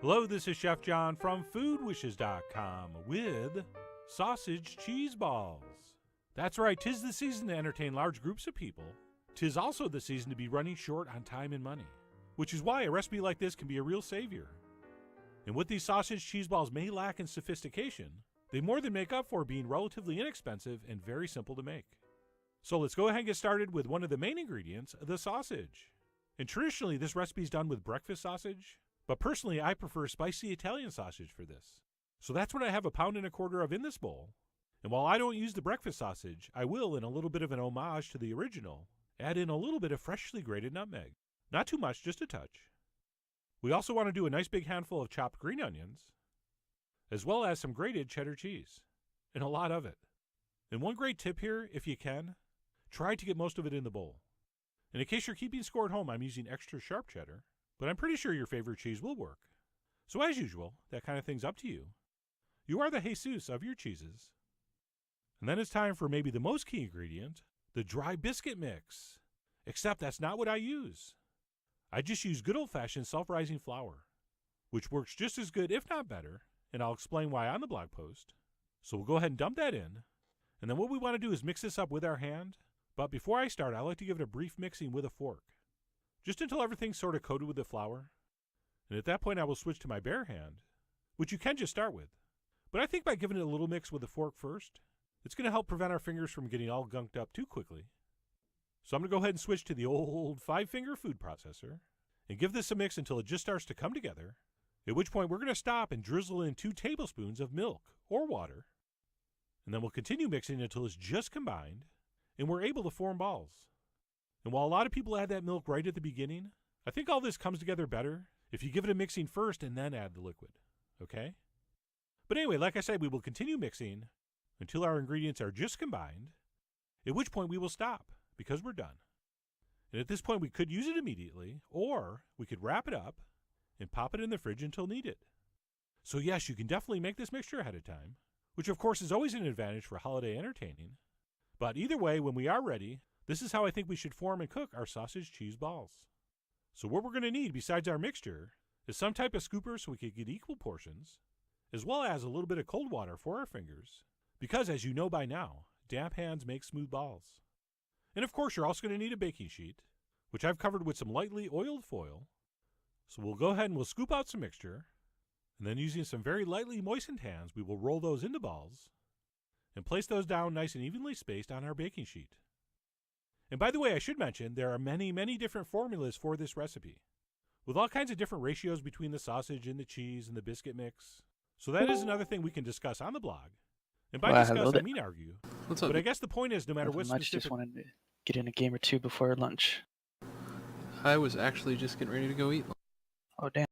Hello, this is Chef John from foodwishes.com with sausage cheese balls. That's right, 'tis the season to entertain large groups of people. 'Tis also the season to be running short on time and money, which is why a recipe like this can be a real savior. And what these sausage cheese balls may lack in sophistication, they more than make up for being relatively inexpensive and very simple to make. So let's go ahead and get started with one of the main ingredients, the sausage. And traditionally, this recipe is done with breakfast sausage, but personally, I prefer spicy Italian sausage for this. So that's what I have 1.25 pounds of in this bowl. And while I don't use the breakfast sausage, I will, in a little bit of an homage to the original, add in a little bit of freshly grated nutmeg. Not too much, just a touch. We also want to do a nice big handful of chopped green onions, as well as some grated cheddar cheese, and a lot of it. And one great tip here, if you can, try to get most of it in the bowl. And in case you're keeping score at home, I'm using extra sharp cheddar, but I'm pretty sure your favorite cheese will work. So as usual, that kind of thing's up to you. You are the Jesus of your cheeses. And then it's time for maybe the most key ingredient, the dry biscuit mix. Except that's not what I use. I just use good old-fashioned self-rising flour, which works just as good, if not better, and I'll explain why on the blog post. So we'll go ahead and dump that in, and then what we want to do is mix this up with our hand, but before I start, I like to give it a brief mixing with a fork, just until everything's sort of coated with the flour. And at that point, I will switch to my bare hand, which you can just start with. But I think by giving it a little mix with the fork first, it's going to help prevent our fingers from getting all gunked up too quickly. So I'm going to go ahead and switch to the old 5-finger food processor and give this a mix until it just starts to come together, at which point we're going to stop and drizzle in 2 tablespoons of milk or water. And then we'll continue mixing until it's just combined and we're able to form balls. And while a lot of people add that milk right at the beginning, I think all this comes together better if you give it a mixing first and then add the liquid, okay? But anyway, like I said, we will continue mixing until our ingredients are just combined, at which point we will stop because we're done. And at this point, we could use it immediately, or we could wrap it up and pop it in the fridge until needed. So yes, you can definitely make this mixture ahead of time, which of course is always an advantage for holiday entertaining. But either way, when we are ready, this is how I think we should form and cook our sausage cheese balls. So what we're going to need besides our mixture is some type of scooper so we can get equal portions, as well as a little bit of cold water for our fingers, because as you know by now, damp hands make smooth balls. And of course, you're also going to need a baking sheet, which I've covered with some lightly oiled foil. So we'll go ahead and we'll scoop out some mixture, and then using some very lightly moistened hands, we will roll those into balls and place those down nice and evenly spaced on our baking sheet. And by the way, I should mention, there are many, many different formulas for this recipe, with all kinds of different ratios between the sausage and the cheese and the biscuit mix. So that is another thing we can discuss on the blog. And by discuss, I mean argue. But I guess the point is, no matter what specific... just wanted to get in a game or two before lunch. I was actually just getting ready to go eat lunch. Oh, damn.